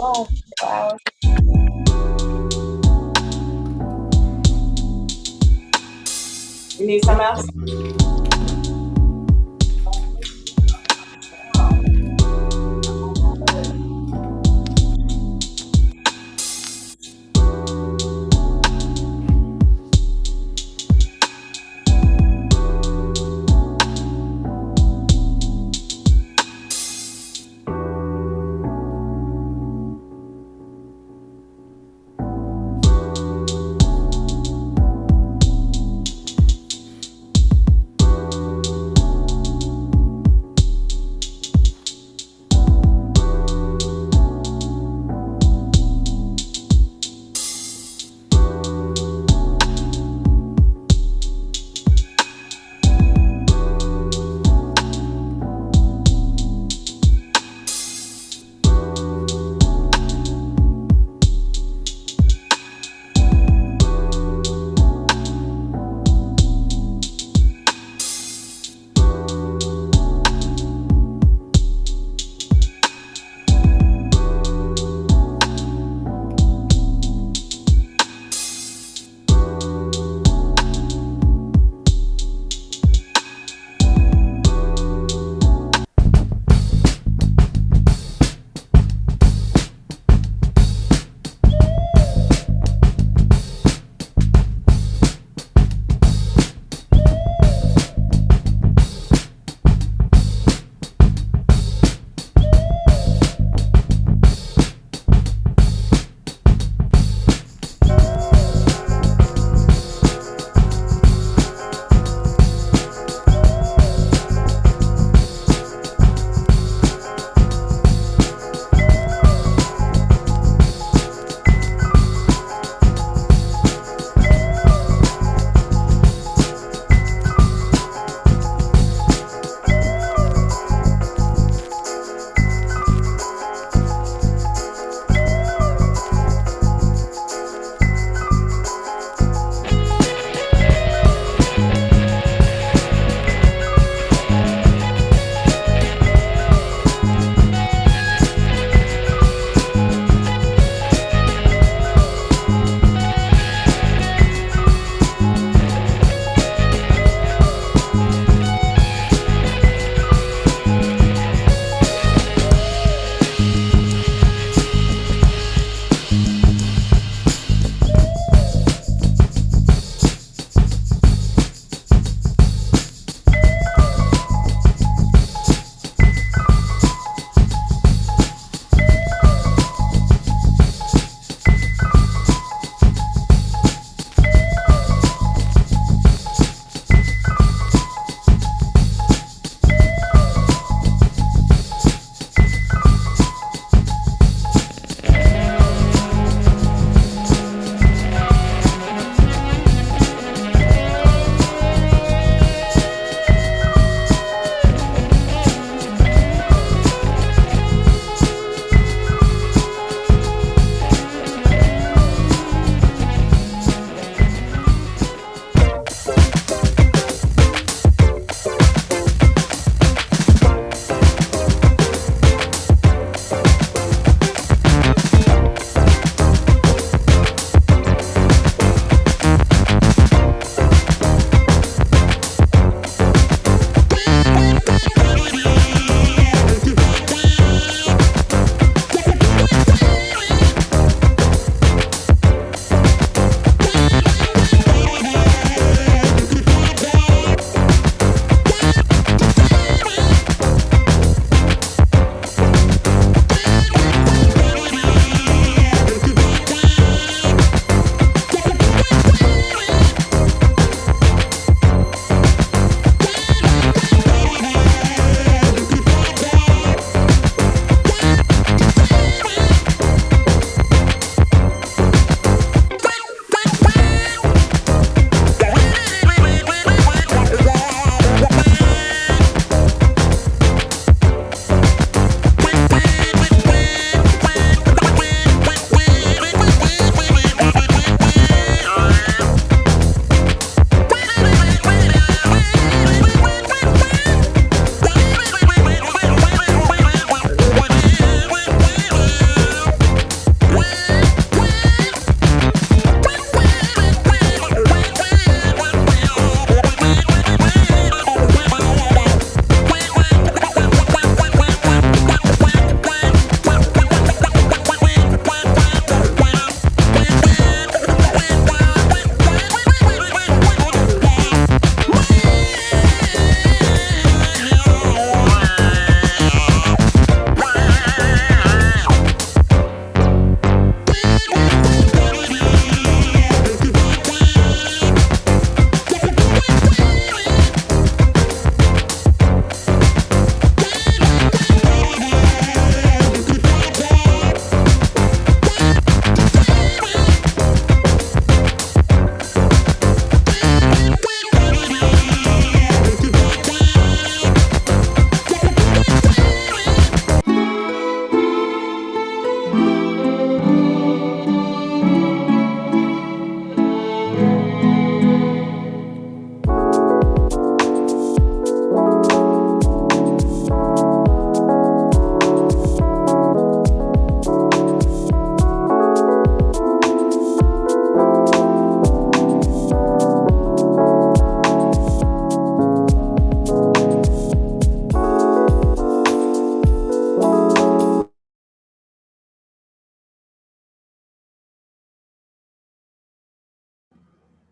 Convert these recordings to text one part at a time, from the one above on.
Wow. Wow. You need some else?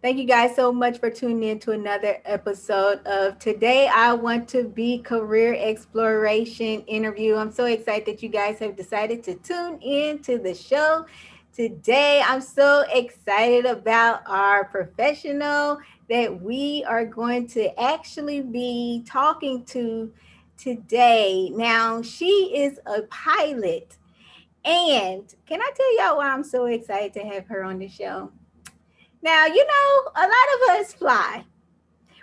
Thank you guys so much for tuning in to another episode of Today I Want to Be Career Exploration Interview. I'm so excited that you guys have decided to tune in to the show today. I'm so excited about our professional that we are going to actually be talking to today. Now, she is a pilot. And can I tell y'all why I'm so excited to have her on the show? Now, a lot of us fly.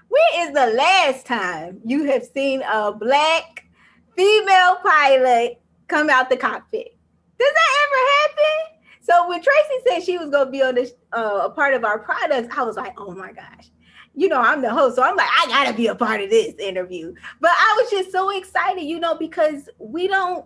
When is the last time you have seen a black female pilot come out the cockpit? Does that ever happen? So when Tracy said she was going to be on this a part of our products, I was like, oh my gosh. I'm the host, so I'm like, I gotta be a part of this interview. But I was just so excited, because we don't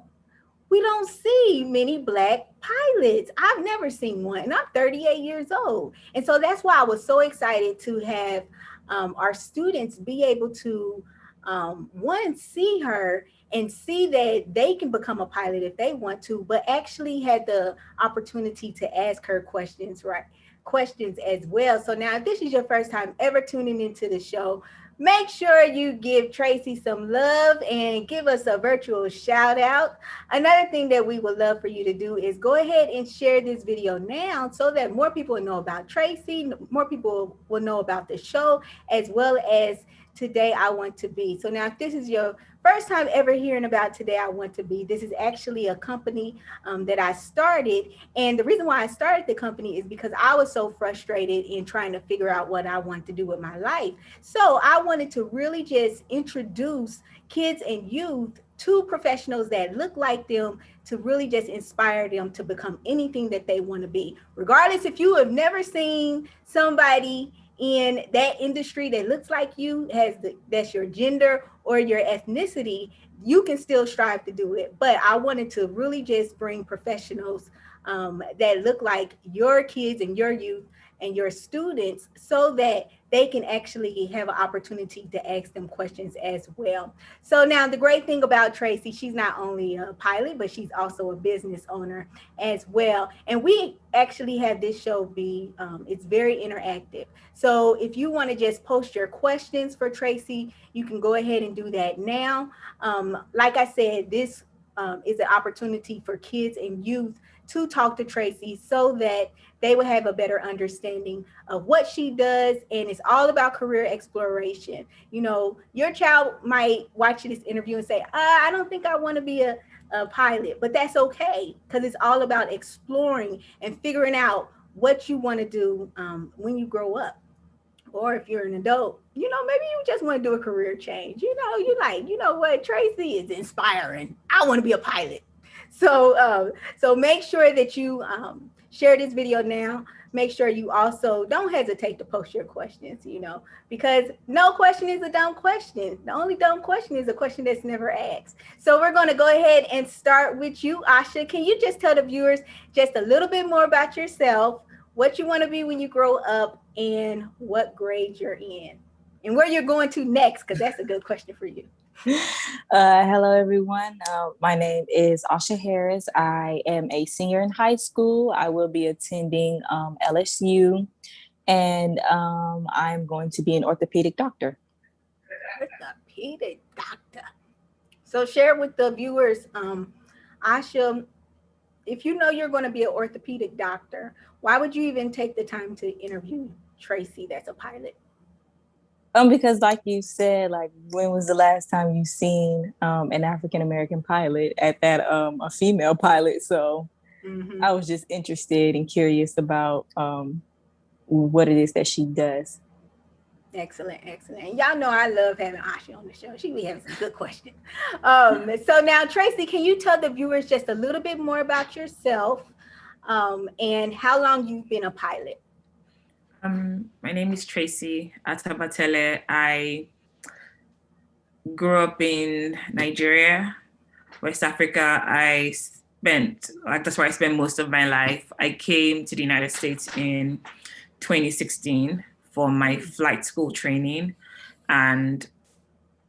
see many black pilots. I've never seen one, and I'm 38 years old. And so that's why I was so excited to have our students be able to, one, see her and see that they can become a pilot if they want to, but actually had the opportunity to ask her questions, right? Questions as well. So now, if this is your first time ever tuning into the show, make sure you give Tracy some love and give us a virtual shout out. Another thing that we would love for you to do is go ahead and share this video now so that more people know about Tracy, more people will know about the show, as well as Today I Want to Be. So now, if this is your first time ever hearing about Today I Want to Be, this is actually a company that I started. And the reason why I started the company is because I was so frustrated in trying to figure out what I want to do with my life. So I wanted to really just introduce kids and youth to professionals that look like them, to really just inspire them to become anything that they want to be. Regardless if you have never seen somebody in that industry that looks like you, that's your gender or your ethnicity, you can still strive to do it. But I wanted to really just bring professionals that look like your kids and your youth and your students so that they can actually have an opportunity to ask them questions as well. So now the great thing about Tracy, she's not only a pilot, but she's also a business owner as well. And we actually have this show be, it's very interactive. So if you want to just post your questions for Tracy, you can go ahead and do that now. Like I said, this is an opportunity for kids and youth to talk to Tracy so that they will have a better understanding of what she does. And it's all about career exploration. Your child might watch this interview and say, I don't think I want to be a pilot, but that's okay because it's all about exploring and figuring out what you want to do when you grow up. Or if you're an adult, maybe you just want to do a career change. You like, what, Tracy is inspiring. I want to be a pilot. So make sure that you share this video now. Make sure you also don't hesitate to post your questions, because no question is a dumb question. The only dumb question is a question that's never asked. So we're going to go ahead and start with you, Asha. Can you just tell the viewers just a little bit more about yourself, what you want to be when you grow up, and what grade you're in, and where you're going to next, because that's a good question for you. Hello, everyone. My name is Asha Harris. I am a senior in high school. I will be attending LSU, and I'm going to be an orthopedic doctor. Orthopedic doctor. So share with the viewers, Asha, if you know you're going to be an orthopedic doctor, why would you even take the time to interview Tracy that's a pilot? Because like you said, like when was the last time you seen an African American pilot at that a female pilot? So I was just interested and curious about what it is that she does. Excellent. Y'all know I love having Asha on the show. She be having some good questions. So now, Tracy, can you tell the viewers just a little bit more about yourself and how long you've been a pilot? My name is Tracy Atobatele. I grew up in Nigeria, West Africa. That's where I spent most of my life. I came to the United States in 2016 for my flight school training, and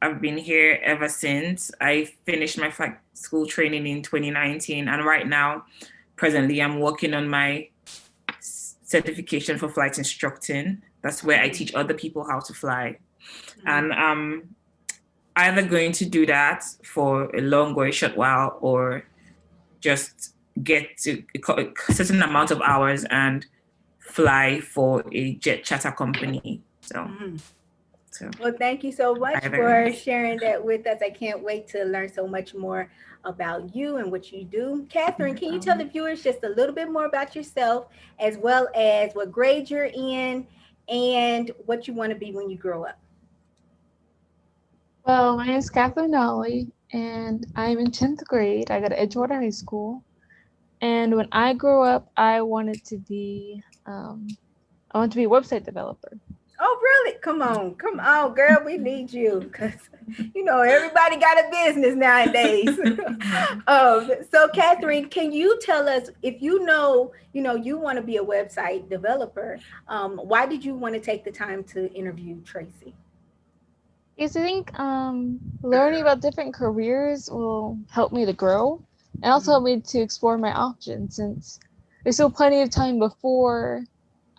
I've been here ever since. I finished my flight school training in 2019, and right now, presently, I'm working on my certification for flight instructing, That's where I teach other people how to fly. And either going to do that for a long or a short while, or just get to a certain amount of hours and fly for a jet charter company. So well, thank you so much for sharing that with us. I can't wait to learn so much more about you and what you do. Catherine, can you tell the viewers just a little bit more about yourself, as well as what grade you're in and what you want to be when you grow up? Well, my name is Catherine Nolly, and I'm in 10th grade. I go to Edgewater High School. And when I grew up, I wanted to be a website developer. Oh, really? Come on, girl. We need you, because everybody got a business nowadays. So Catherine, can you tell us, if you want to be a website developer, why did you want to take the time to interview Tracy? Because I think learning about different careers will help me to grow, and also help me to explore my options, since there's still plenty of time before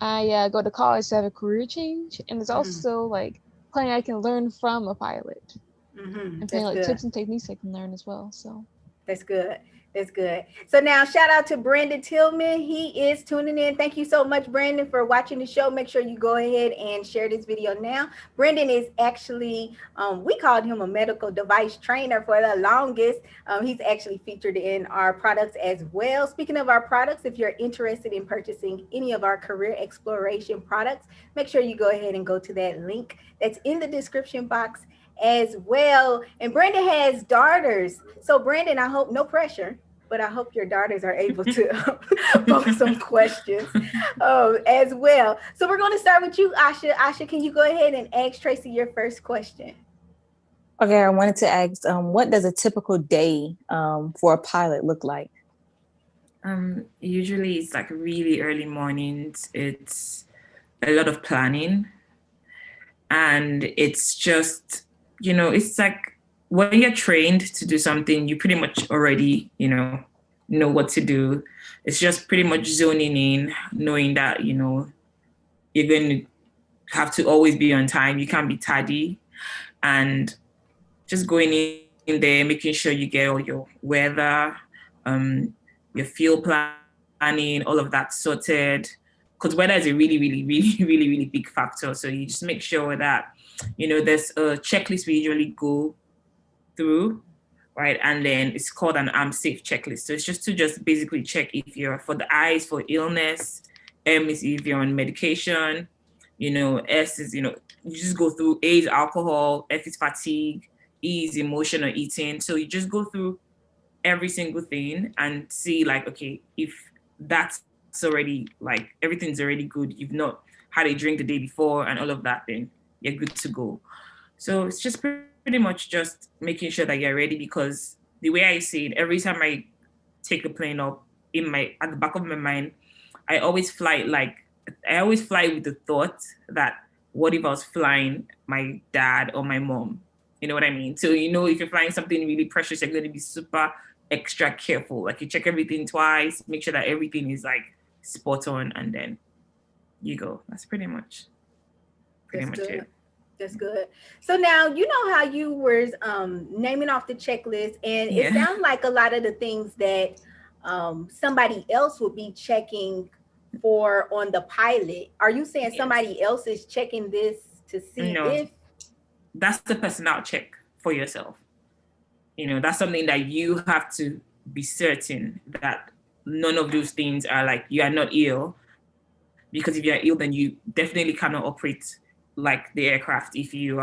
I go to college to have a career change, and there's also like plenty I can learn from a pilot, and plenty like tips and techniques I can learn as well. So that's good. That's good. So now shout out to Brandon Tillman. He is tuning in. Thank you so much, Brandon, for watching the show. Make sure you go ahead and share this video now. Brandon is actually, we called him a medical device trainer for the longest. He's actually featured in our products as well. Speaking of our products, if you're interested in purchasing any of our career exploration products, make sure you go ahead and go to that link that's in the description box as well. And Brandon has daughters. So Brandon, I hope, no pressure, but I hope your daughters are able to pose some questions as well. So we're going to start with you, Asha. Asha, can you go ahead and ask Tracy your first question? Okay, I wanted to ask, what does a typical day for a pilot look like? Usually it's like really early mornings. It's a lot of planning. And it's just, it's like when you're trained to do something, you pretty much already, know what to do. It's just pretty much zoning in, knowing that, you're going to have to always be on time. You can't be tardy. And just going in there, making sure you get all your weather, your fuel planning, all of that sorted. Because weather is a really, really, really, really, really big factor. So you just make sure that, there's a checklist we usually go through, right? And then it's called an I'm safe checklist. So it's just to basically check if you're, for the I's for illness, M is if you're on medication, S is, you just go through. A is alcohol, F is fatigue, E is emotion or eating. So you just go through every single thing and see like, okay, if that's already like everything's already good, you've not had a drink the day before and all of that, then you're good to go. So it's just pretty much just making sure that you're ready, because the way I see it, every time I take a plane up, at the back of my mind, I always fly with the thought that what if I was flying my dad or my mom? You know what I mean? So if you're flying something really precious, you're going to be super extra careful. Like you check everything twice, make sure that everything is like spot on, and then you go. That's pretty much it. That's good. So now, how you were naming off the checklist, and it sounds like a lot of the things that somebody else would be checking for on the pilot. Are you saying somebody else is checking this to see if? That's the personal check for yourself. That's something that you have to be certain that none of those things are like, you are not ill, because if you're ill, then you definitely cannot operate like the aircraft. If you're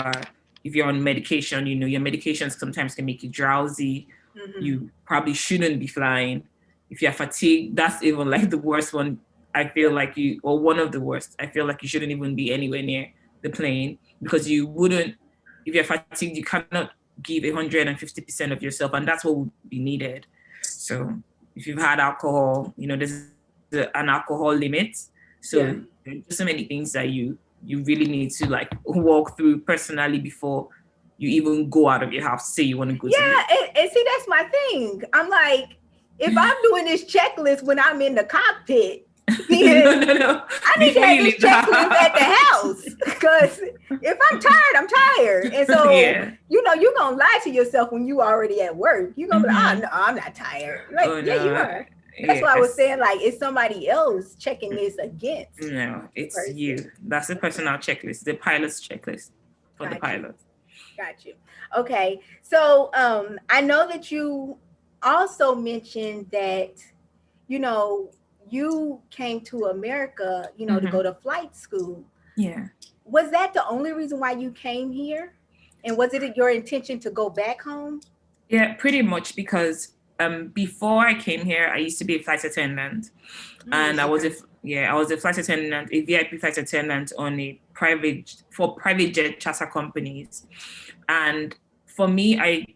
on medication, your medications sometimes can make you drowsy. You probably shouldn't be flying. If you're fatigued, that's even like the worst one. I feel like or one of the worst. I feel like you shouldn't even be anywhere near the plane, because you wouldn't, if you're fatigued, you cannot give 150% of yourself, and that's what would be needed. So if you've had alcohol, there's an alcohol limit. So there's so many things that you really need to like walk through personally before you even go out of your house. Say you want to go. And see, that's my thing. I'm like, if I'm doing this checklist when I'm in the cockpit, No. I need to Before have you this leave the checklist at the house because if I'm tired, I'm tired. And so, Yeah. you're going to lie to yourself when you already at work. You're going to be like, oh, no, I'm not tired. Like, Oh yeah, you no. are. That's why I was Yes. saying, like, it's somebody else checking this against No, the it's person. you. That's the personal checklist, the pilot's checklist for the Got you. pilot. Got you. Okay. So I know that you also mentioned that, you know, you came to America, to go to flight school. Yeah. Was that the only reason why you came here? And was it your intention to go back home? Yeah, pretty much because before I came here, I used to be a flight attendant, and I was a flight attendant, a VIP flight attendant on a private jet charter companies, and for me, I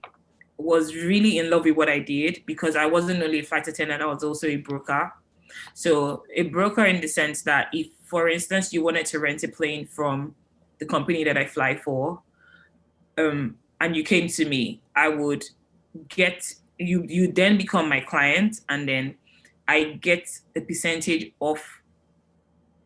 was really in love with what I did because I wasn't only a flight attendant, I was also a broker. So a broker in the sense that if, for instance, you wanted to rent a plane from the company that I fly for, and you came to me, I would get you. You then become my client, and then I get a percentage of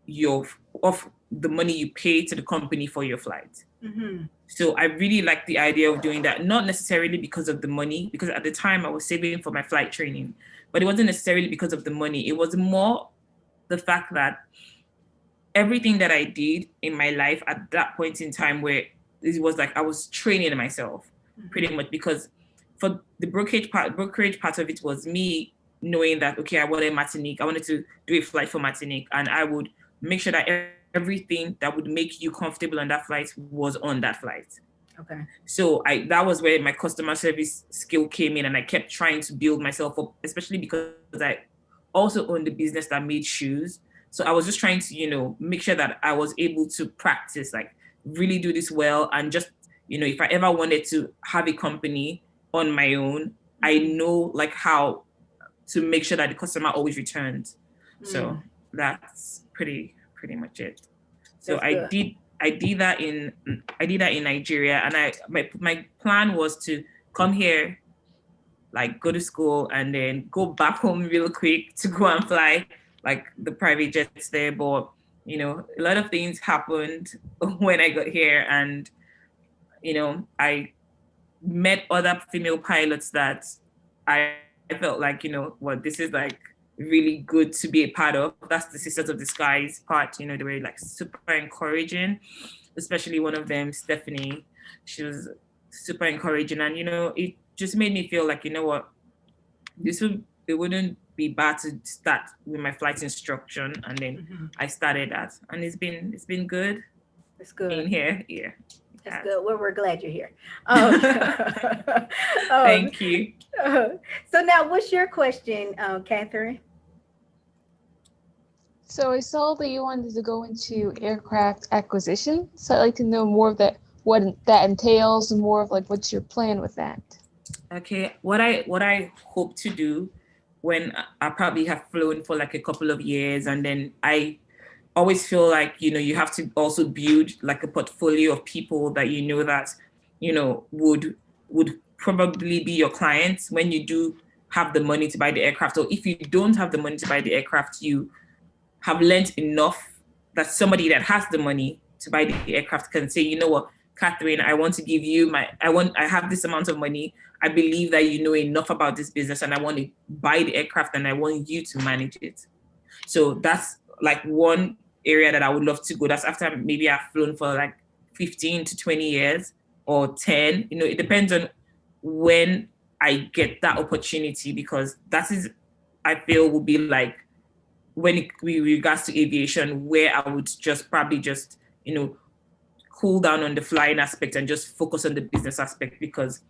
your of the money you pay to the company for your flight. Mm-hmm. So I really like the idea of doing that, not necessarily because of the money, because at the time I was saving for my flight training, but it wasn't necessarily because of the money. It was more the fact that everything that I did in my life at that point in time, where it was like I was training myself pretty much, because for the brokerage part of it was me knowing that, okay, I wanted Martinique, I wanted to do a flight for Martinique, and I would make sure that everything that would make you comfortable on that flight was on that flight. Okay. So that was where my customer service skill came in, and I kept trying to build myself up, especially because I also owned the business that made shoes. So I was just trying to, make sure that I was able to practice, like really do this well. And just, if I ever wanted to have a company on my own, I know like how to make sure that the customer always returns. So that's pretty much it. So I did that in Nigeria, and my plan was to come here, like go to school, and then go back home real quick to go and fly like the private jets there. But a lot of things happened when I got here, and I met other female pilots that I felt like, this is like really good to be a part of. That's the Sisters of the Skies part. They were like super encouraging, especially one of them, Stephanie. She was super encouraging, and it just made me feel like, what, it wouldn't be bad to start with my flight instruction, and then I started that, and it's been good. It's good in here. Yeah. That's good. Well, we're glad you're here. Thank you. So now, what's your question, Catherine? So I saw that you wanted to go into aircraft acquisition. So I'd like to know more of that, what that entails, and more of like what's your plan with that. Okay, what I hope to do when I probably have flown for like a couple of years, and then I always feel like, you have to also build like a portfolio of people that that, would probably be your clients when you do have the money to buy the aircraft. Or if you don't have the money to buy the aircraft, you have learned enough that somebody that has the money to buy the aircraft can say, what, Catherine, I want to give you I have this amount of money. I believe that you know enough about this business, and I want to buy the aircraft, and I want you to manage it. So that's like one area that I would love to go. That's after maybe I've flown for like 15 to 20 years or 10. It depends on when I get that opportunity, because that is, I feel, will be like when it regards to aviation, where I would probably just cool down on the flying aspect and just focus on the business aspect. Because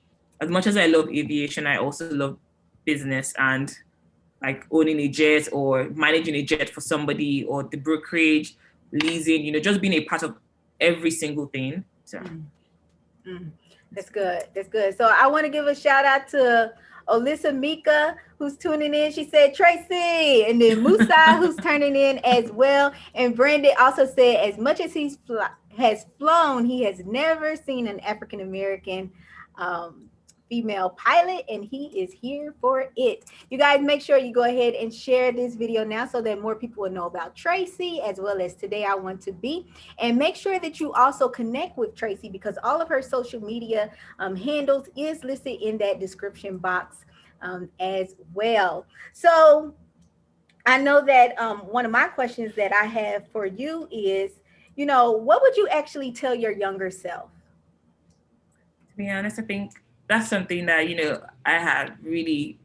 as much as I love aviation, I also love business, and like owning a jet or managing a jet for somebody, or the brokerage, leasing, just being a part of every single thing. So That's good. That's good. So I want to give a shout out to Alyssa Mika, who's tuning in. She said Tracy, and then Musa, who's turning in as well. And Brandon also said, as much as has flown, he has never seen an African American female pilot, and he is here for it. You guys make sure you go ahead and share this video now so that more people will know about Tracy as well as Today I Want to Be. And make sure that you also connect with Tracy because all of her social media handles is listed in that description box as well. So I know that one of my questions that I have for you is, what would you actually tell your younger self? To be honest, I think that's something that, I have really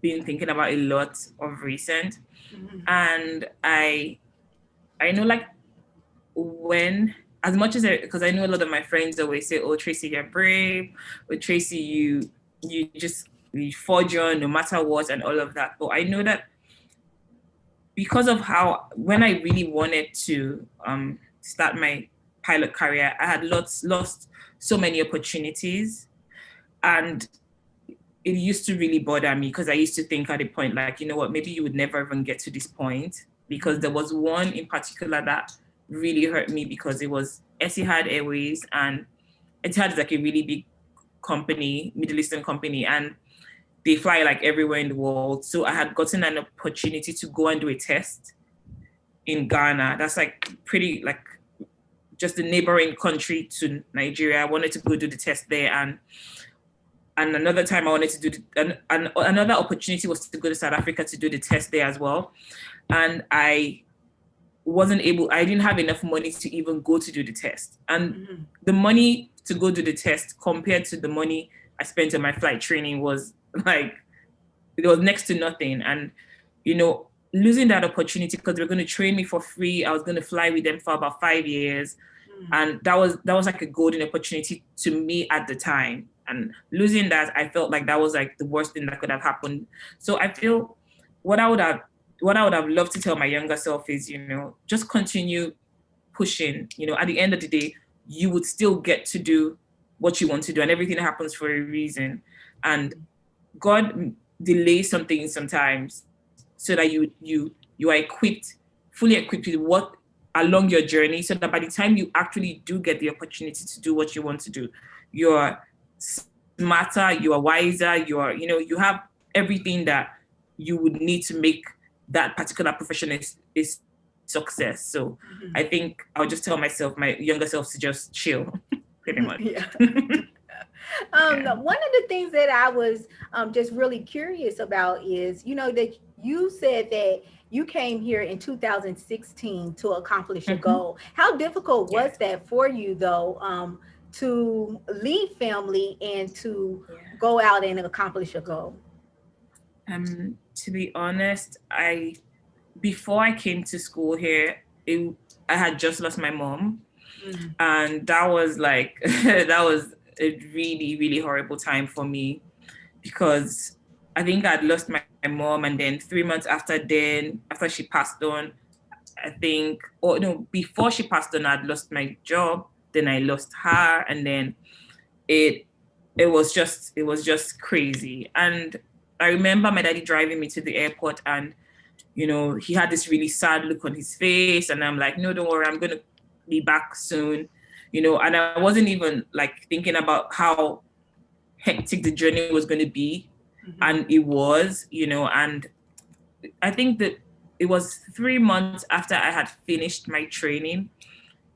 been thinking about a lot of recent. Mm-hmm. And I know like when, as much as because I know a lot of my friends always say, oh, Tracy, you're brave, or Tracy, you forge on no matter what and all of that. But I know that because of how, when I really wanted to start my pilot career, I had lost so many opportunities. And it used to really bother me because I used to think at a point, like, you know what, maybe you would never even get to this point. Because there was one in particular that really hurt me because it was Etihad Airways, and Etihad is like a really big company, Middle Eastern company, and they fly like everywhere in the world. So I had gotten an opportunity to go and do a test in Ghana. That's like pretty like just a neighboring country to Nigeria. I wanted to go do the test there, and another time I wanted to do another opportunity was to go to South Africa to do the test there as well. And I didn't have enough money to even go to do the test. And the money to go do the test compared to the money I spent on my flight training was like, it was next to nothing. And, losing that opportunity because they were going to train me for free. I was going to fly with them for about 5 years. And that was like a golden opportunity to me at the time. And losing that, I felt like that was like the worst thing that could have happened. So I feel what I would have loved to tell my younger self is, just continue pushing. At the end of the day, you would still get to do what you want to do, and everything happens for a reason. And God delays some things sometimes so that you are fully equipped with what along your journey, so that by the time you actually do get the opportunity to do what you want to do, you're smarter, you are wiser, you have everything that you would need to make that particular profession is success. So I think I'll just tell myself, my younger self, to just chill, pretty much. Yeah. One of the things that I was just really curious about is, that you said that you came here in 2016 to accomplish a goal. How difficult was that for you, though, to leave family and to go out and accomplish a goal? To be honest, before I came to school here, I had just lost my mom. And that was like, that was a really, really horrible time for me, because I think I'd lost my mom, and then 3 months after she passed on, before she passed on, I'd lost my job, then I lost her, and then it was just crazy. And I remember my daddy driving me to the airport, and he had this really sad look on his face, and I'm like, no, don't worry, I'm gonna be back soon, and I wasn't even like thinking about how hectic the journey was going to be. And it was, and I think that it was 3 months after I had finished my training,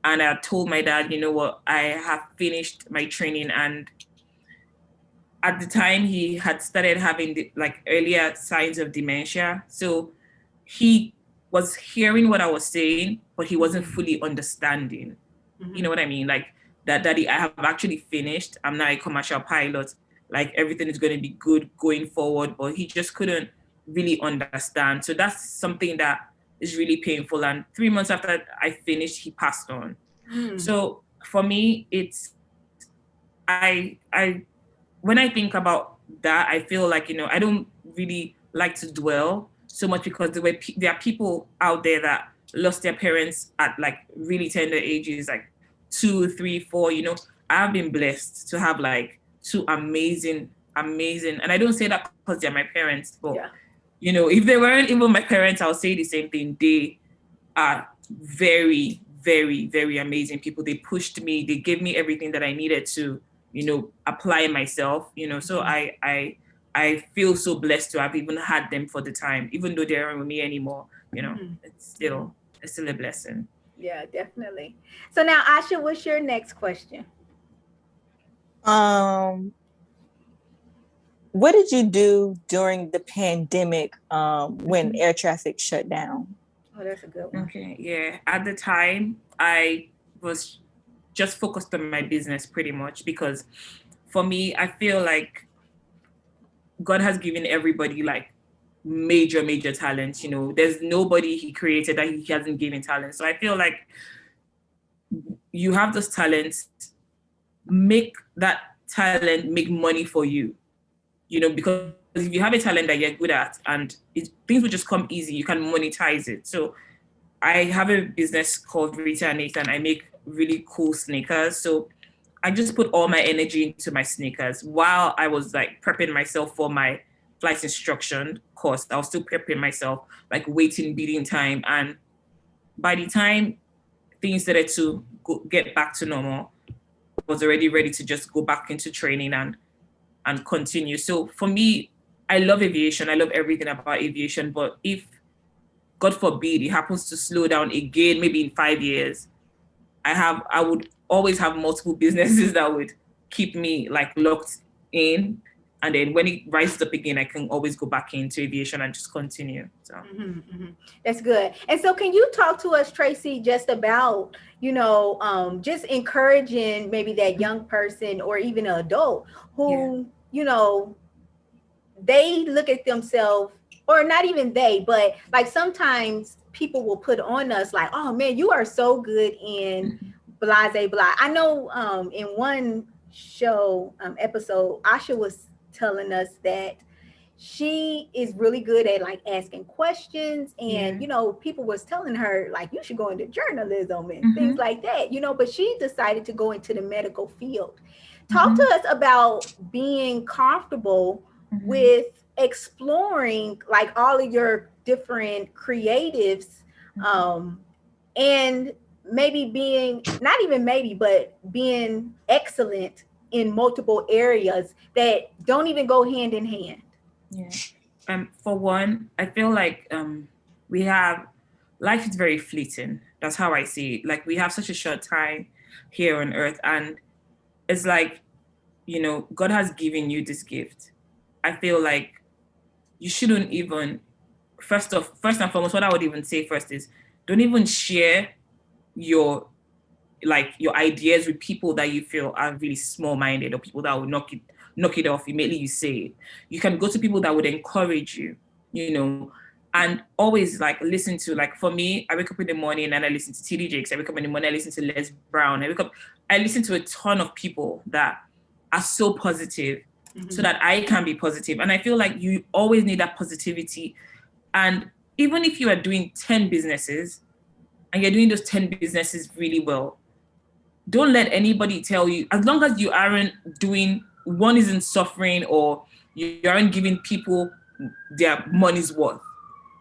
and I told my dad, you know what, I have finished my training. And at the time he had started having the earlier signs of dementia. So he was hearing what I was saying, but he wasn't fully understanding. You know what I mean? Like, that, Daddy, I have actually finished. I'm now a commercial pilot. Like, everything is going to be good going forward. But he just couldn't really understand. So that's something that is really painful. And 3 months after I finished, he passed on. So for me, when I think about that, I feel like, I don't really like to dwell so much, because there are people out there that lost their parents at like really tender ages, like 2, 3, 4. I've been blessed to have like 2 amazing, and I don't say that because they're my parents, but if they weren't even my parents, I'll say the same thing. They are very, very, very amazing people. They pushed me. They gave me everything that I needed to apply myself, so I feel so blessed to have even had them for the time, even though they aren't with me anymore, it's still a blessing. Yeah, definitely. So now, Asha, what's your next question? What did you do during the pandemic when air traffic shut down? Oh, that's a good one. Okay, yeah. At the time, I was just focused on my business pretty much, because for me, I feel like God has given everybody like major talents. There's nobody he created that he hasn't given talent. So I feel like you have those talents, make that talent make money for you. Because if you have a talent that you're good at and things will just come easy, you can monetize it. So I have a business called Rita and Nathan. I make really cool sneakers. So I just put all my energy into my sneakers while I was like prepping myself for my flight instruction course. I was still prepping myself, like waiting, beating time. And by the time things started to get back to normal, I was already ready to just go back into training and continue. So for me, I love aviation. I love everything about aviation. But if, God forbid, it happens to slow down again, maybe in 5 years, I would always have multiple businesses that would keep me like locked in. And then when it rises up again, I can always go back into aviation and just continue. So that's good. And so can you talk to us, Tracy, just about, just encouraging maybe that young person or even an adult who, they look at themselves, or not even they, but like sometimes people will put on us like, oh man, you are so good in blah, blah, blah. I know in one show episode, Asha was telling us that she is really good at like asking questions, and people was telling her like you should go into journalism and things like that, but she decided to go into the medical field. Talk to us about being comfortable with exploring like all of your different creatives, and maybe being, not even maybe, but being excellent in multiple areas that don't even go hand in hand. Yeah. For one, I feel like life is very fleeting. That's how I see it. Like we have such a short time here on earth, and it's like, God has given you this gift. I feel like you shouldn't even, first and foremost, what I would even say first is don't even share your ideas with people that you feel are really small-minded, or people that will knock it off immediately you say it. You can go to people that would encourage you, and always like listen to, like for me, I wake up in the morning and I listen to TD Jakes. I wake up in the morning, I listen to Les Brown. I listen to a ton of people that are so positive, so that I can be positive. And I feel like you always need that positivity. And even if you are doing 10 businesses and you're doing those 10 businesses really well, don't let anybody tell you, as long as you aren't doing, one isn't suffering, or you aren't giving people their money's worth.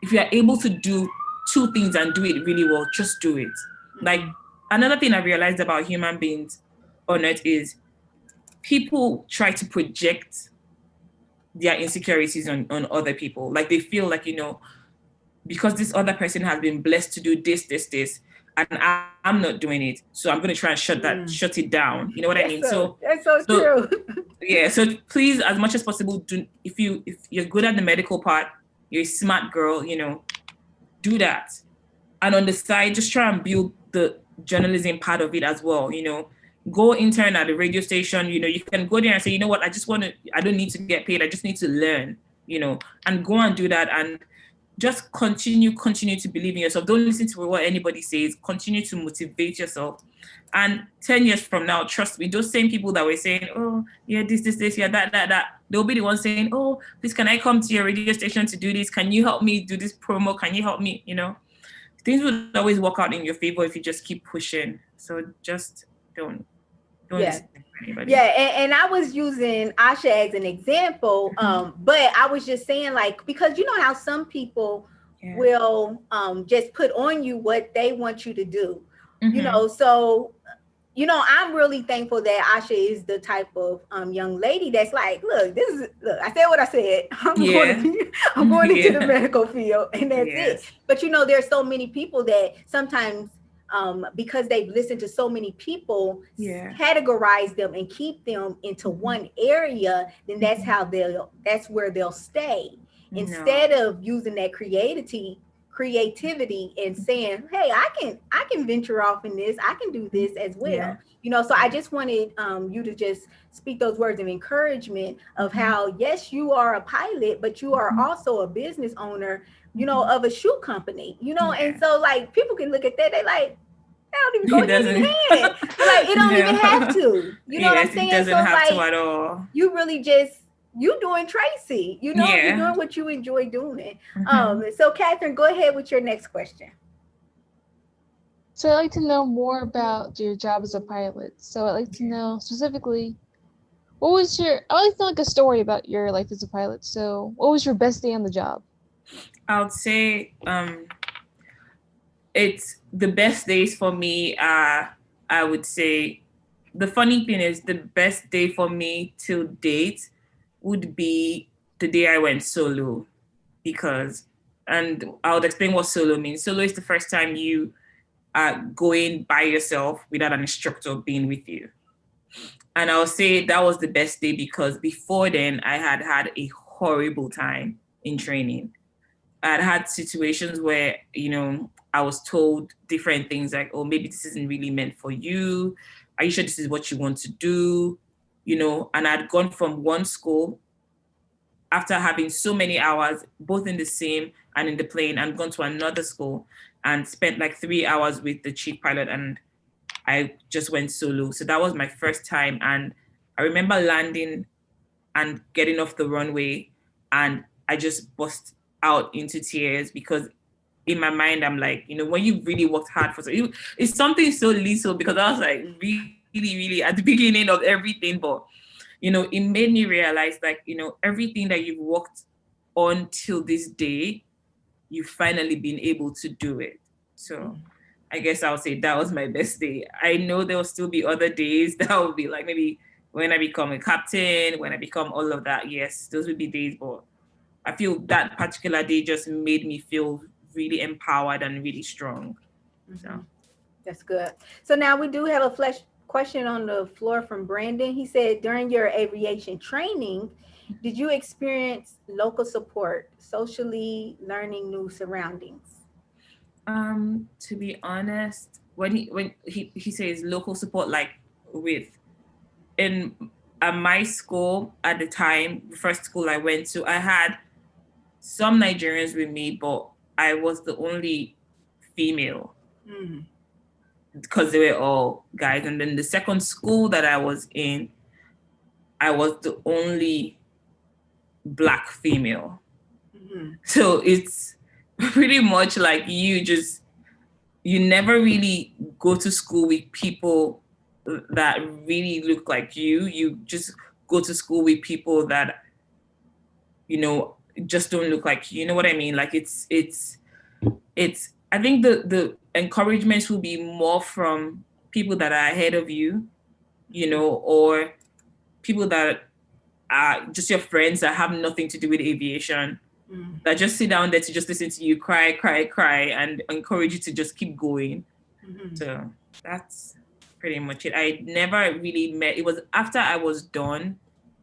If you are able to do 2 things and do it really well, just do it. Like another thing I realized about human beings on earth is people try to project their insecurities on other people. Like they feel like, because this other person has been blessed to do this, and I'm not doing it, so I'm going to try and shut it down. You know what I mean? So that's so true. Yeah. So please, as much as possible, if you're good at the medical part, you're a smart girl, do that. And on the side, just try and build the journalism part of it as well. Go intern at the radio station. You can go there and say, you know what, I don't need to get paid. I just need to learn, and go and do that. And just continue to believe in yourself. Don't listen to what anybody says. Continue to motivate yourself. And 10 years from now, trust me, those same people that were saying, oh, yeah, this, yeah, that, they'll be the ones saying, oh, please, can I come to your radio station to do this? Can you help me do this promo? Can you help me? Things will always work out in your favor if you just keep pushing. So just don't listen to anybody. Yeah, and I was using Asha as an example, but I was just saying, like, because you know how some people will just put on you what they want you to do, so you know, I'm really thankful that Asha is the type of young lady that's like, look, I said what I said. Yeah. I'm going into the Yeah. medical field, and that's it. Yes. But you know, there's so many people that sometimes, because they've listened to so many people Yeah. categorize them and keep them into one area, then that's where they'll stay. No. Instead of using that creativity and saying, hey, I can venture off in this, I can do this as Yeah. well, you know. So I just wanted you to just speak those words of encouragement of how, yes, you are a pilot, but you are also a business owner, you know, of a shoe company, you know. Yeah. And so like people can look at that, they like, that don't even go It hand in doesn't. hand, like it don't even have No. to, you know what I'm Yes, it saying? doesn't So have to like at all. you really just, you doing Tracy, you know, you're Yeah. doing what you enjoy doing. Hmm. So Catherine, go ahead with your next question. So I'd like to know more about your job as a pilot. So I'd like to know specifically, what was your, I would like to know like a story about your life as a pilot. So what was your best day on the job? I would say it's the best days for me. I would say the funny thing is the best day for me till date would be the day I went solo, because, and I would explain what solo means. Solo is the first time you are going by yourself without an instructor being with you. And I'll say that was the best day because before then I had had a horrible time in training. I'd had situations where, I was told different things like, oh, maybe this isn't really meant for you. Are you sure this is what you want to do? And I'd gone from one school after having so many hours, both in the sim and in the plane, and gone to another school and spent like 3 hours with the chief pilot, and I just went solo. So that was my first time. And I remember landing and getting off the runway, and I just burst out into tears because in my mind, I'm like, when you really worked hard for something, it's something so little, because I was like really, really at the beginning of everything. But, it made me realize like, everything that you've worked on till this day, you've finally been able to do it. So I guess I'll say that was my best day. I know there will still be other days that will be like maybe when I become a captain, when I become all of that. Yes, those would be days, but I feel that particular day just made me feel really empowered and really strong. So That's good. So now we do have a flesh question on the floor from Brandon. He said, during your aviation training, did you experience local support, socially learning new surroundings? to be honest, when he says local support, like with in my school at the time, the first school I went to, I had some Nigerians with me, but I was the only female because they were all guys. And then the second school that I was in, I was the only Black female. So it's pretty much like you never really go to school with people that really look like you. You just go to school with people that, just don't look like you. You know what I mean? Like it's I think the encouragements will be more from people that are ahead of you, or people that are just your friends that have nothing to do with aviation, that just sit down there to just listen to you cry, and encourage you to just keep going. So that's pretty much it. I never really met, it was after I was done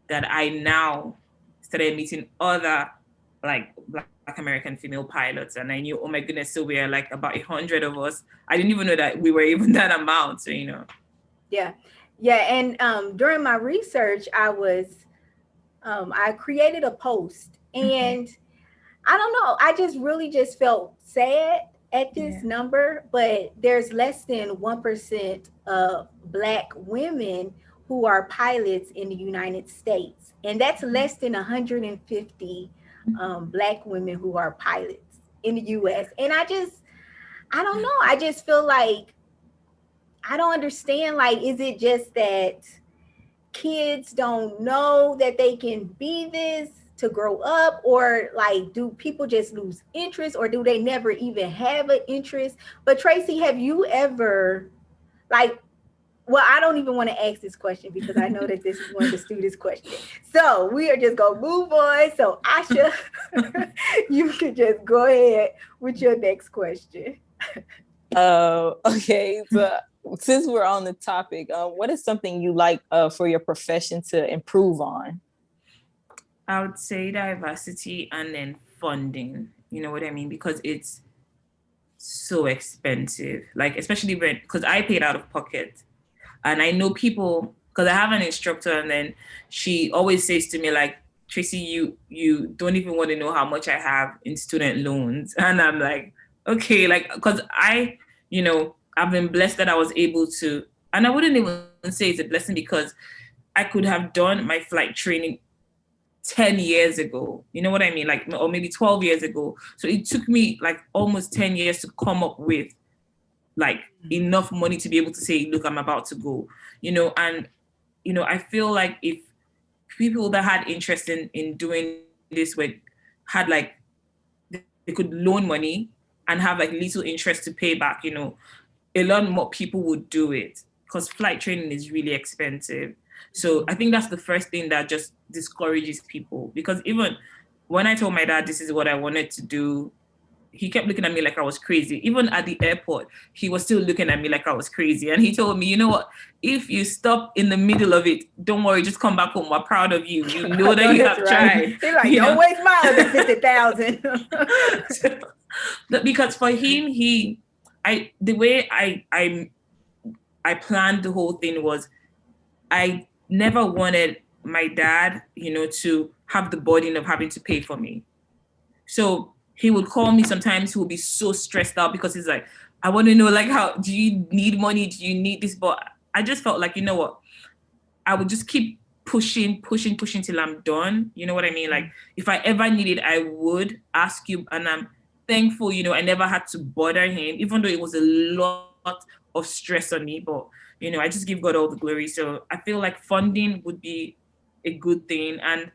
that I now started meeting other like Black American female pilots, and I knew, oh my goodness, so we are like about 100 of us. I didn't even know that we were even that amount. So Yeah. And during my research, I created a post, and I don't know, I just really just felt sad at this number, but there's less than 1% of Black women who are pilots in the United States. And that's less than 150 Black women who are pilots in the US. And I don't know, I just feel like I don't understand. Like, is it just that kids don't know that they can be this to grow up, or like do people just lose interest, or do they never even have an interest? But Tracy, have you ever, like, well, I don't even want to ask this question because I know that this is one of the students' questions. So we are just going to move on. So Asha, you can just go ahead with your next question. Okay. So since we're on the topic, what is something you like for your profession to improve on? I would say diversity and then funding. You know what I mean? Because it's so expensive. Like especially when because I paid out of pocket, and I know people because I have an instructor, and then she always says to me like, Tracy, you don't even want to know how much I have in student loans, and I'm like, okay, like because I've been blessed that I was able to, and I wouldn't even say it's a blessing because I could have done my flight training 10 years ago, you know what I mean? Like, or maybe 12 years ago. So it took me like almost 10 years to come up with like enough money to be able to say, look, I'm about to go, and, I feel like if people that had interest in doing this had like, they could loan money and have like little interest to pay back, a lot more people would do it because flight training is really expensive. So I think that's the first thing that just discourages people because even when I told my dad this is what I wanted to do, he kept looking at me like I was crazy. Even at the airport, he was still looking at me like I was crazy. And he told me, you know what, if you stop in the middle of it, don't worry, just come back home. We're proud of you. You know that you have tried. He's like, don't waste my other 50,000. Because for him, the way I planned the whole thing was I never wanted my dad, to have the burden of having to pay for me. So he would call me sometimes, he would be so stressed out because he's like, I want to know, like, how do you need money? Do you need this? But I just felt like, you know what? I would just keep pushing till I'm done. You know what I mean? Like, if I ever needed, I would ask you. And I'm thankful, I never had to bother him, even though it was a lot of stress on me. But, I just give God all the glory. So I feel like funding would be a good thing. And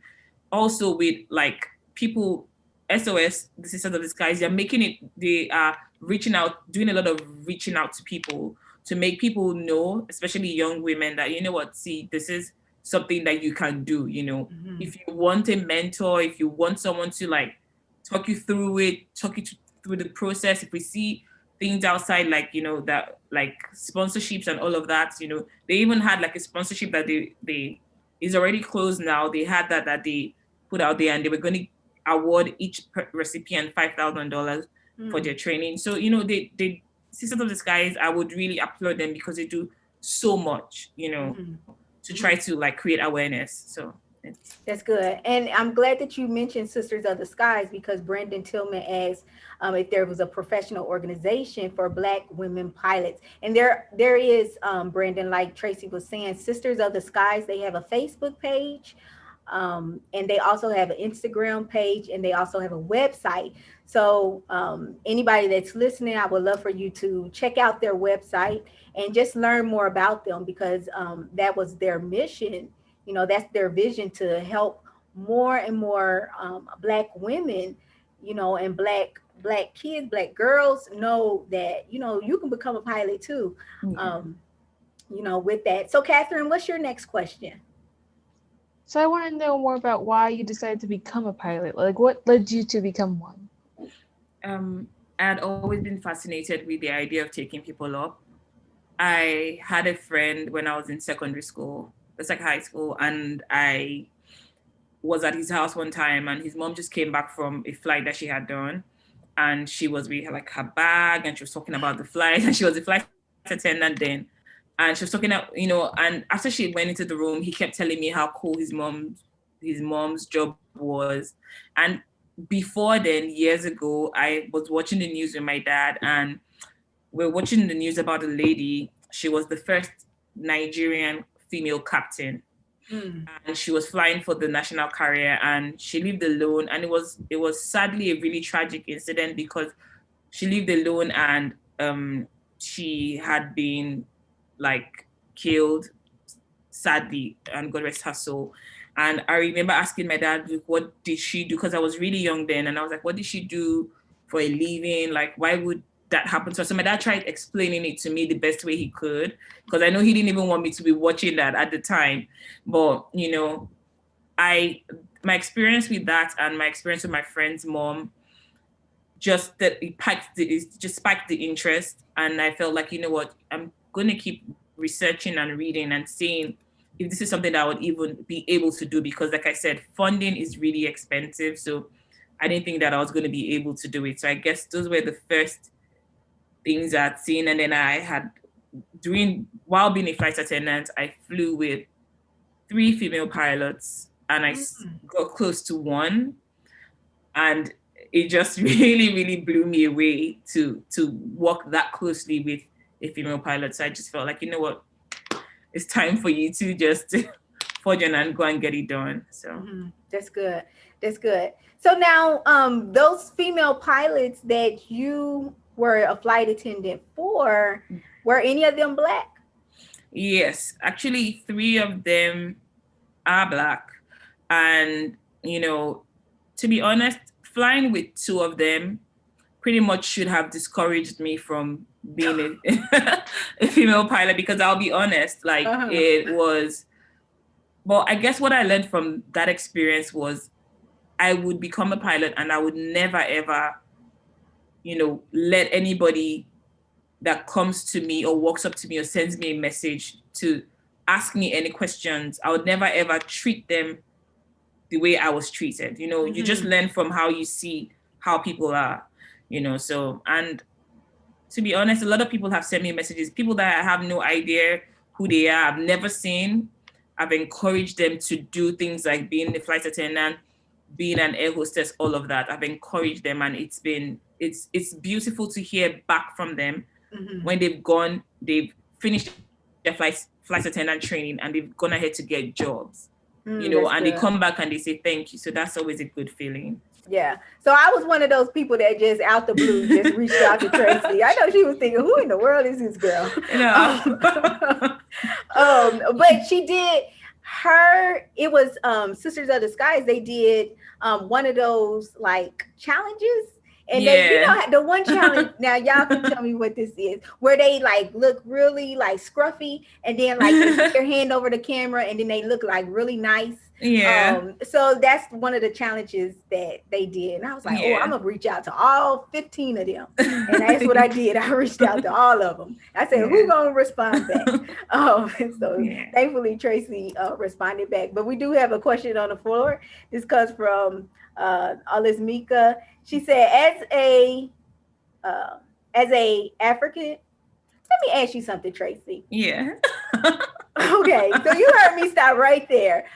also with like people, SOS, the Sisters of the Skies, they are reaching out, doing a lot of reaching out to people to make people know, especially young women, that, see, this is something that you can do, Mm-hmm. If you want a mentor, if you want someone to like talk you through it, through the process, if we see things outside, like, that like sponsorships and all of that, they even had like a sponsorship that they is already closed now. They had that they put out there, and they were going to award each recipient $5,000 for their training. So, they Sisters of the Skies, I would really applaud them because they do so much, to try to like create awareness. So that's good. And I'm glad that you mentioned Sisters of the Skies because Brandon Tillman asked if there was a professional organization for Black women pilots. And there is, Brandon, like Tracy was saying, Sisters of the Skies, they have a Facebook page. And they also have an Instagram page, and they also have a website. So anybody that's listening, I would love for you to check out their website and just learn more about them because that was their mission. That's their vision, to help more and more Black women, and Black kids, Black girls know that, you can become a pilot too, with that. So Catherine, what's your next question? So I want to know more about why you decided to become a pilot. Like, what led you to become one? I had always been fascinated with the idea of taking people up. I had a friend when I was in secondary school, it's like high school, and I was at his house one time, and his mom just came back from a flight that she had done, and she was with like her bag, and she was talking about the flight, and she was a flight attendant then. And she was talking about, and after she went into the room, he kept telling me how cool his mom's job was. And before then, years ago, I was watching the news with my dad, and we're watching the news about a lady. She was the first Nigerian female captain. And she was flying for the national carrier, and she lived alone. And it was sadly a really tragic incident because she lived alone, and she had been like killed, sadly, and God rest her soul. And I remember asking my dad, what did she do? Because I was really young then, and I was like, what did she do for a living? Like, why would that happened to us. So my dad tried explaining it to me the best way he could, because I know he didn't even want me to be watching that at the time. But, you know, my experience with that and my experience with my friend's mom, just that it just spiked the interest. And I felt like, you know what, I'm going to keep researching and reading and seeing if this is something that I would even be able to do, because like I said, funding is really expensive. So I didn't think that I was going to be able to do it. So I guess those were the first things I'd seen. And then while being a flight attendant, I flew with 3 female pilots, and I got close to one. And it just really, really blew me away to work that closely with a female pilot. So I just felt like, you know what, it's time for you to just forge on and go and get it done. So That's good. That's good. So now, those female pilots that you were a flight attendant for, were any of them Black? Yes, actually 3 of them are Black. And, you know, to be honest, flying with 2 of them pretty much should have discouraged me from being a female pilot, because I'll be honest, like it was, well, I guess what I learned from that experience was I would become a pilot and I would never, ever, you know, let anybody that comes to me or walks up to me or sends me a message to ask me any questions. I would never, ever treat them the way I was treated. You know, you just learn from how you see how people are, you know. So, and to be honest, a lot of people have sent me messages, people that I have no idea who they are, I've never seen. I've encouraged them to do things like being a flight attendant, being an air hostess, all of that. I've encouraged them, and it's beautiful to hear back from them when they've finished their flight attendant training and they've gone ahead to get jobs, you know, and they come back and they say thank you. So that's always a good feeling. Yeah. So I was one of those people that just out the blue just reached out to Tracy. I know she was thinking, who in the world is this girl? But she did it was Sisters of the Skies. They did one of those like challenges. And they, you know, the one challenge, now y'all can tell me what this is, where they like look really like scruffy, and then like they put their hand over the camera and then they look like really nice. So that's one of the challenges that they did. And I was like, oh, I'm gonna reach out to all 15 of them. And that's what I did. I reached out to all of them. I said, who gonna respond back? Thankfully Tracy responded back. But we do have a question on the floor. This comes from Alice Mika. She said, as a African, let me ask you something, Tracy. Yeah. Okay, so you heard me stop right there.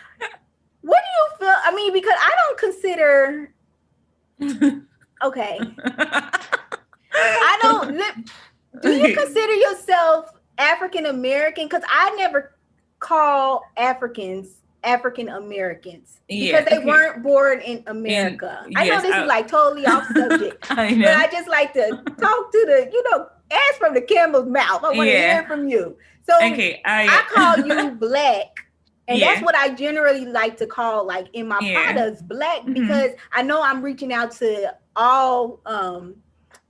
What do you feel? I mean, because I don't consider. Okay. I don't. Do you consider yourself African American? Because I never call Africans African Americans because they weren't born in America. I know this is like totally off subject, but I just like to talk to the, you know, ask from the camel's mouth. I want to hear from you. So I call you Black, and that's what I generally like to call, like in my products, Black, because I know I'm reaching out to all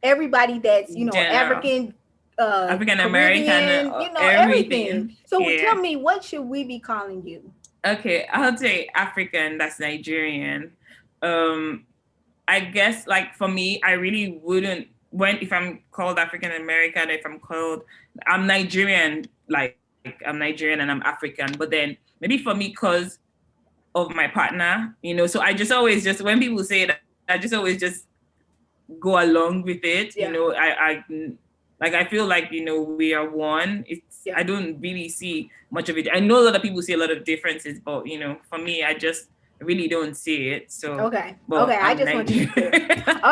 everybody that's, you know, African American, you know, everything. So tell me, what should we be calling you? Okay, I'll say African, that's Nigerian. I guess like for me, I really wouldn't, if I'm called African American, I'm Nigerian, like I'm Nigerian and I'm African, but then maybe for me, because of my partner, you know, so I just always when people say that, I just always just go along with it, you know. I feel like, you know, we are one. I don't really see much of it. I know a lot of people see a lot of differences, but, you know, for me, I just really don't see it. So I just want you to be clear.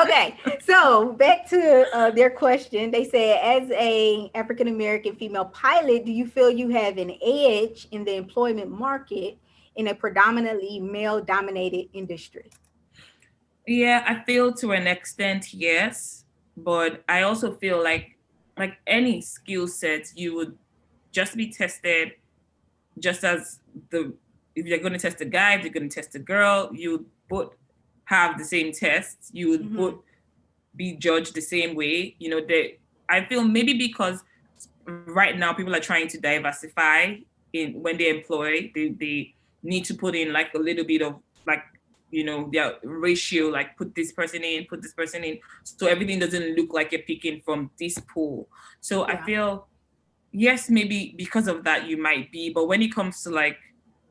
Okay, so back to their question. They said, as a African American female pilot, do you feel you have an edge in the employment market in a predominantly male-dominated industry? Yeah, I feel to an extent, yes, but I also feel like any skill set, you would just be tested just as if you're going to test a guy, if you're going to test a girl, you would both have the same tests. You would both be judged the same way. You know, I feel maybe because right now people are trying to diversify in when they employ, they need to put in like a little bit of like, you know, their ratio, like put this person in, put this person in, so everything doesn't look like you're picking from this pool. So I feel, yes, maybe because of that you might be, but when it comes to like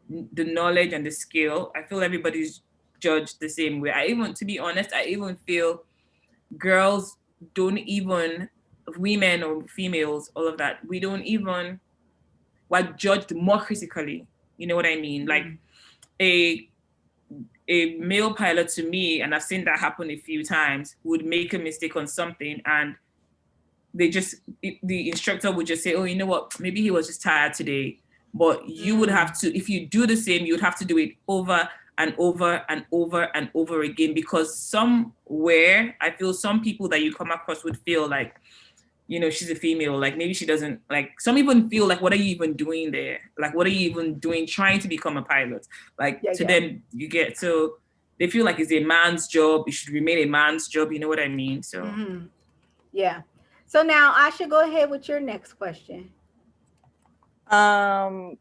the knowledge and the skill, I feel everybody's judged the same way. I even, to be honest, I even feel girls don't even, women or females, all of that, we don't even, we're judged more critically. You know what I mean? Like a male pilot to me, and I've seen that happen a few times, would make a mistake on something and the instructor would just say, oh, you know what, maybe he was just tired today. But you would have to, if you do the same, you would have to do it over and over and over and over again, because somewhere I feel some people that you come across would feel like, you know, she's a female, like maybe she doesn't, like some even feel like, what are you even doing there? Like, what are you even doing trying to become a pilot? Like them, you get, so they feel like it's a man's job, it should remain a man's job, you know what I mean? So yeah. So now I should go ahead with your next question. When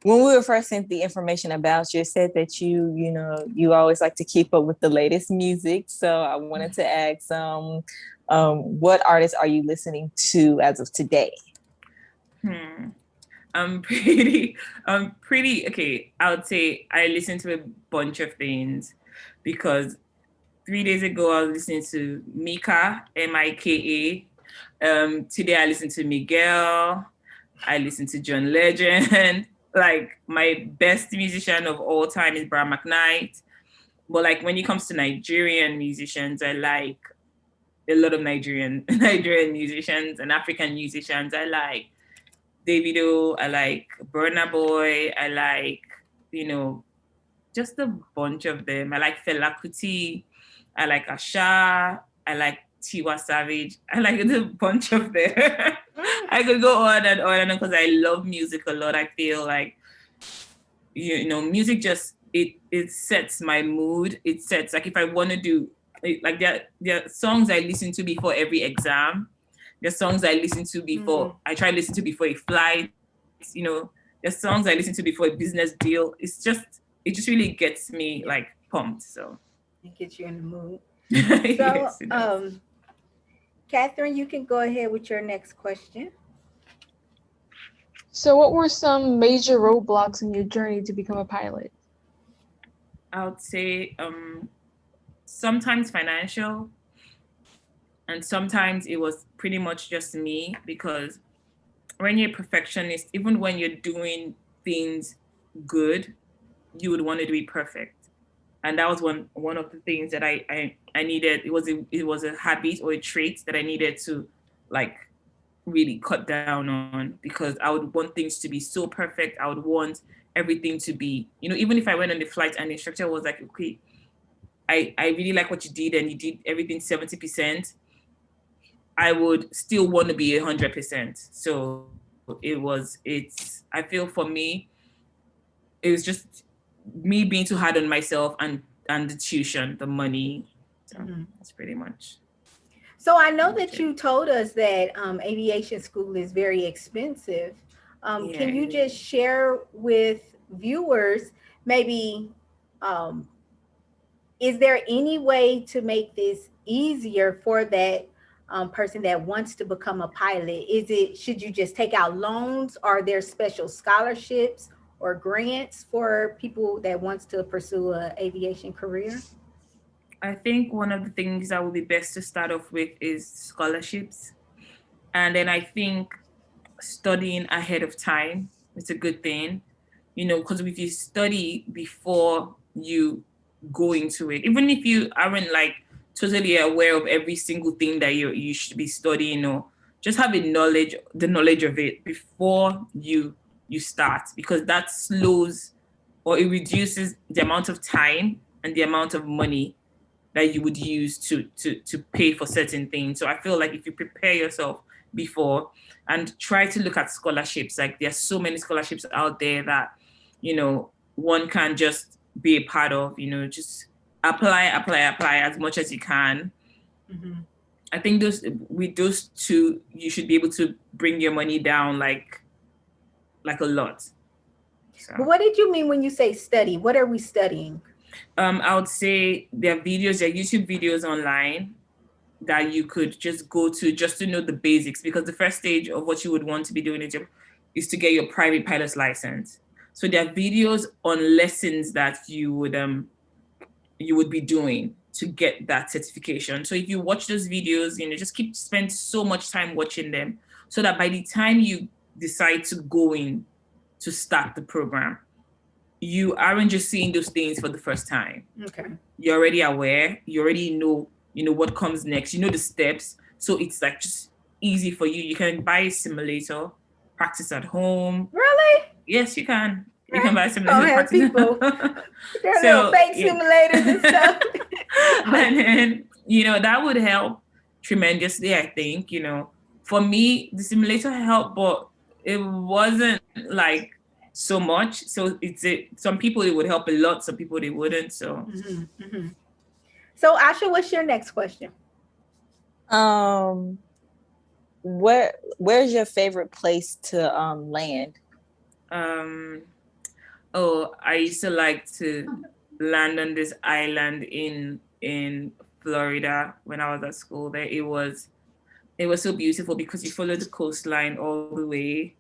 we were first sent the information about you, it said that you know, you always like to keep up with the latest music. So I wanted to ask, what artists are you listening to as of today? I'm pretty, okay. I would say I listen to a bunch of things, because 3 days ago I was listening to Mika, Mika. Today I listened to Miguel. I listened to John Legend. Like my best musician of all time is Brian McKnight. But like when it comes to Nigerian musicians, I like a lot of Nigerian musicians and African musicians. I like Davido, I like Burna Boy, I like, you know, just a bunch of them. I like Fela Kuti, I like Asha, I like Tiwa Savage. I like a bunch of them. I could go on and on and on because I love music a lot. I feel like, you know, music just, it sets my mood. It sets, like if I want to do, like there are songs I listen to before every exam. There's songs I listen to before, I try to listen to before a flight, you know, there's songs I listen to before a business deal. It just really gets me like pumped. So it gets you in the mood. Yes, so Catherine, you can go ahead with your next question. So what were some major roadblocks in your journey to become a pilot? I would say sometimes financial, and sometimes it was pretty much just me, because when you're a perfectionist, even when you're doing things good, you would want it to be perfect. And that was one of the things that I needed. It was a habit or a trait that I needed to like really cut down on, because I would want things to be so perfect. I would want everything to be, you know, even if I went on the flight and the instructor was like, okay, I really like what you did and you did everything 70%, I would still want to be 100%. So I feel for me, it was just me being too hard on myself and the tuition, the money. So that's pretty much. So I know that you told us that aviation school is very expensive. Can you just share with viewers, maybe, is there any way to make this easier for that person that wants to become a pilot? Should you just take out loans? Are there special scholarships or grants for people that wants to pursue an aviation career? I think one of the things that would be best to start off with is scholarships. And then I think studying ahead of time is a good thing, you know, because if you study before you go into it, even if you aren't like totally aware of every single thing that you should be studying, or just having the knowledge of it before you start, because that slows or it reduces the amount of time and the amount of money that you would use to pay for certain things. So I feel like if you prepare yourself before and try to look at scholarships, like there's so many scholarships out there that, you know, one can just be a part of, you know, just apply as much as you can. I think with those two, you should be able to bring your money down like a lot. So. But what did you mean when you say study? What are we studying? I would say there are YouTube videos online that you could just go to just to know the basics, because the first stage of what you would want to be doing is to get your private pilot's license. So there are videos on lessons that you would be doing to get that certification. So if you watch those videos, just spend so much time watching them, so that by the time you decide to go in to start the program, you aren't just seeing those things for the first time. Okay. You're already aware. You already know what comes next. You know the steps. So it's like just easy for you. You can buy a simulator, practice at home. Really? Yes, you can. You can buy a simulator. Don't have people. There are little fake simulators and stuff. And then, that would help tremendously, I think. For me, the simulator helped, but it wasn't like so much. So some people it would help a lot, some people it wouldn't. So So Asha, what's your next question? Where's your favorite place to land? I used to like to land on this island in Florida when I was at school there. It was so beautiful because you follow the coastline all the way,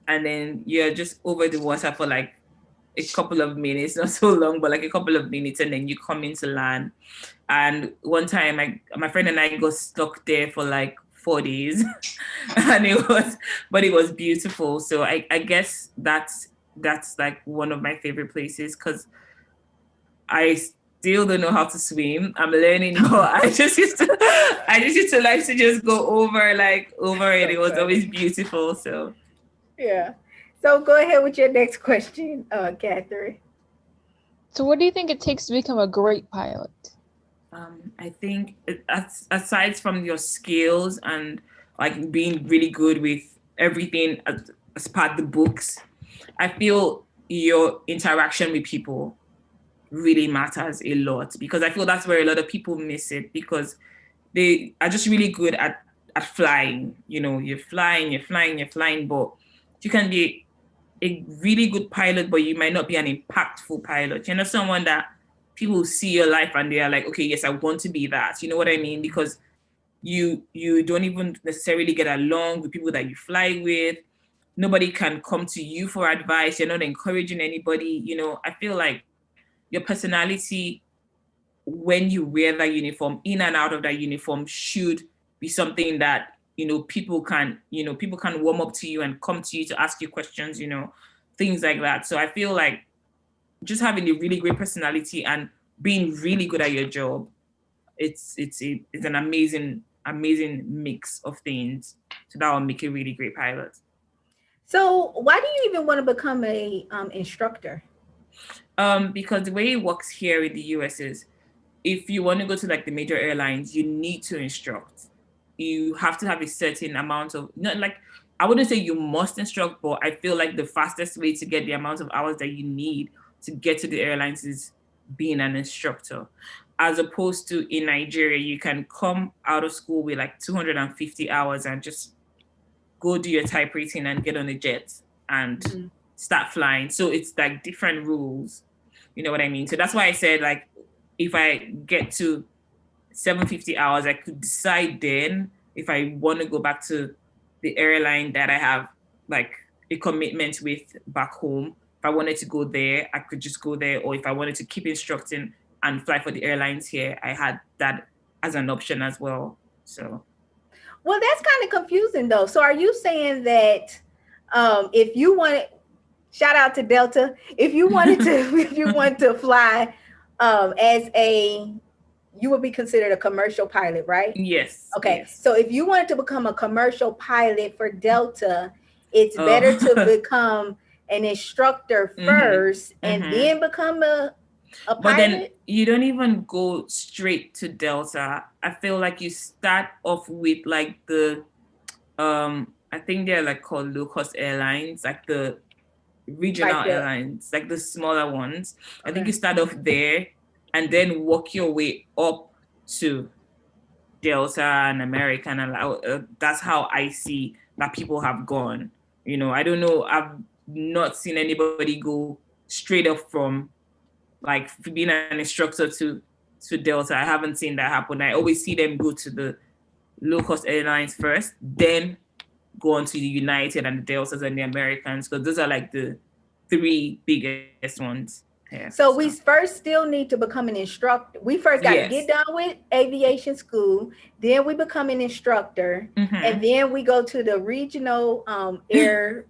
and then you're just over the water for like a couple of minutes, not so long, but like a couple of minutes, and then you come into land. And one time my friend and I got stuck there for like 4 days and it was beautiful. So I guess that's like one of my favorite places, because I still don't know how to swim. I'm learning, but I just used to like to just go over it. It was always beautiful. So yeah. So go ahead with your next question, Catherine. So what do you think it takes to become a great pilot? I think aside from your skills and like being really good with everything as part of the books, I feel your interaction with people really matters a lot, because I feel that's where a lot of people miss it, because they are just really good at flying. You're flying, but you can be a really good pilot, but you might not be an impactful pilot. Someone that people see your life and they are like, okay, yes, I want to be that. You know what I mean? Because you don't even necessarily get along with people that you fly with. Nobody can come to you for advice. You're not encouraging anybody. I feel like your personality, when you wear that uniform, in and out of that uniform, should be something that people can warm up to you and come to you to ask you questions, things like that. So I feel like just having a really great personality and being really good at your job, it's an amazing mix of things. So that will make a really great pilot. So why do you even want to become a instructor? Because the way it works here in the US is, if you want to go to like the major airlines, you need to instruct. You have to have a certain amount of, not like, I wouldn't say you must instruct, but I feel like the fastest way to get the amount of hours that you need to get to the airlines is being an instructor. As opposed to in Nigeria, you can come out of school with like 250 hours and just go do your type rating and get on a jet and start flying. So it's like different rules. You know what I mean? So that's why I said, like, if I get to 750 hours, I could decide then if I want to go back to the airline that I have like a commitment with back home. If I wanted to go there, I could just go there. Or if I wanted to keep instructing and fly for the airlines here, I had that as an option as well. So, well, that's kind of confusing though. So are you saying that if you wanted, shout out to Delta, if you wanted to fly you would be considered a commercial pilot, right? Yes. Okay. Yes. So if you wanted to become a commercial pilot for Delta, it's better to become an instructor first and then become a pilot. But then you don't even go straight to Delta. I feel like you start off with like the I think they're like called low-cost airlines, like the regional airlines, like the smaller ones. I think you start off there and then work your way up to Delta and American, and that's how I see that people have gone. I don't know. I've not seen anybody go straight up from like being an instructor to Delta. I haven't seen that happen. I always see them go to the low cost airlines first, then go on to the United and the Deltas and the Americans, because those are like the three biggest ones here. So we first still need to become an instructor. We first got to get done with aviation school, then we become an instructor, and then we go to the regional air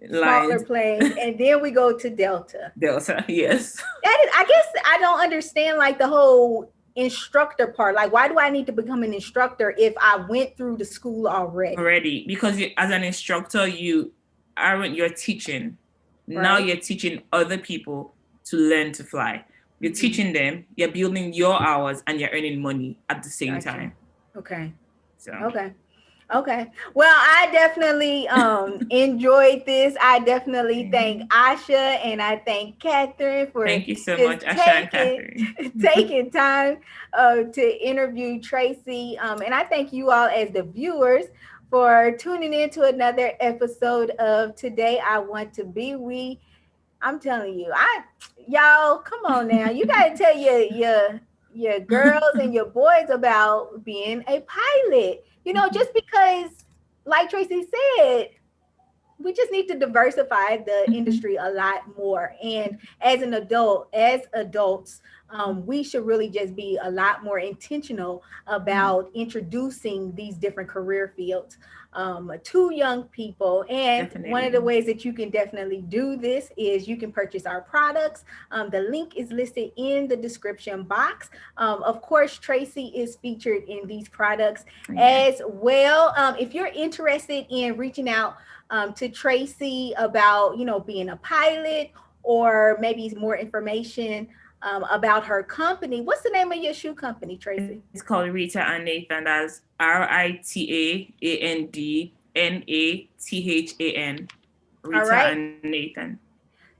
smaller planes, and then we go to Delta. Delta, yes. I guess I don't understand like the whole instructor part. Like, why do I need to become an instructor if I went through the school already? Because as an instructor, you're teaching. Right. Now you're teaching other people to learn to fly. You're teaching them, you're building your hours, and you're earning money at the same time. Okay. Okay. Well, I definitely enjoyed this. I definitely thank Asha and I thank Catherine for thank you so much, Asha and Catherine. taking time to interview Tracy. And I thank you all as the viewers for tuning in to another episode of Today I Want to Be. I'm telling you, y'all, come on now. You gotta tell your girls and your boys about being a pilot. Just because, like Tracy said, we just need to diversify the industry a lot more. And as adults, we should really just be a lot more intentional about introducing these different career fields to young people. And one of the ways that you can definitely do this is you can purchase our products. The link is listed in the description box. Of course, Tracy is featured in these products as well. If you're interested in reaching out to Tracy about, being a pilot, or maybe more information about her company. What's the name of your shoe company, Tracy? It's called Rita and Nathan. That's RITAANDNATHAN. Rita and Nathan.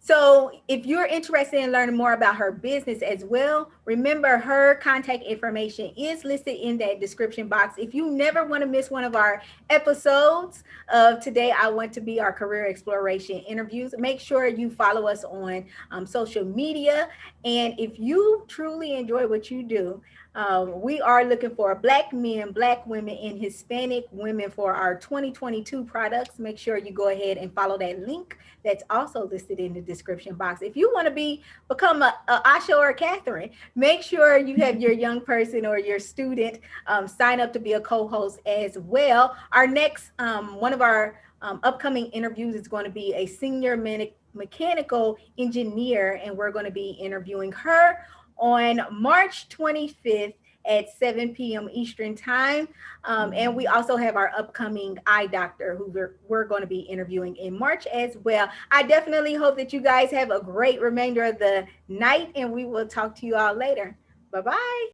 So if you're interested in learning more about her business as well, remember her contact information is listed in that description box. If you never want to miss one of our episodes of Today I Want to Be, our career exploration interviews, make sure you follow us on social media. And if you truly enjoy what you do, we are looking for Black men, Black women, and Hispanic women for our 2022 products. Make sure you go ahead and follow that link that's also listed in the description box. If you want to become a Asha or a Catherine, make sure you have your young person or your student sign up to be a co-host as well. Our next, one of our upcoming interviews is going to be a senior mechanical engineer, and we're going to be interviewing her on March 25th at 7 p.m. Eastern time. And we also have our upcoming eye doctor who we're going to be interviewing in March as well. I definitely hope that you guys have a great remainder of the night, and we will talk to you all later. Bye-bye.